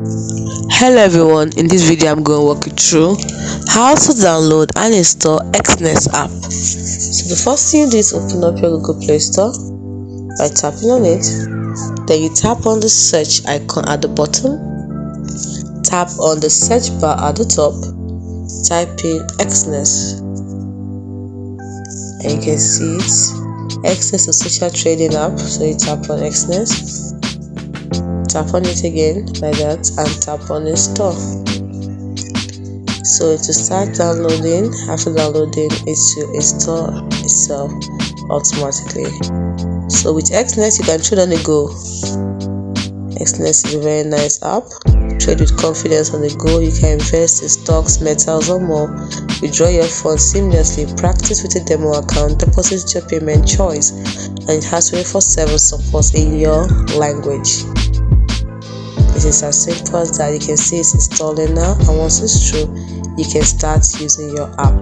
Hello everyone, in this video I'm going to walk you through how to download and install Exness app. So the first thing you do is open up your Google Play Store by tapping on it. Then you tap on the search icon at the bottom, tap on the search bar at the top, type in Exness, and you can see it. Exness is a social trading app, so you tap on Exness, tap on it again like that, and tap on install. So to start downloading, after downloading it will install itself automatically. So with Exness you can trade on the go. Exness is a very nice app. Trade with confidence on the go. You can invest in stocks, metals or more, withdraw your funds seamlessly, practice with a demo account, deposit your payment choice, and it has 24/7 support in your language. It is as simple as that. You can see it's installing now, and once it's through, you can start using your app.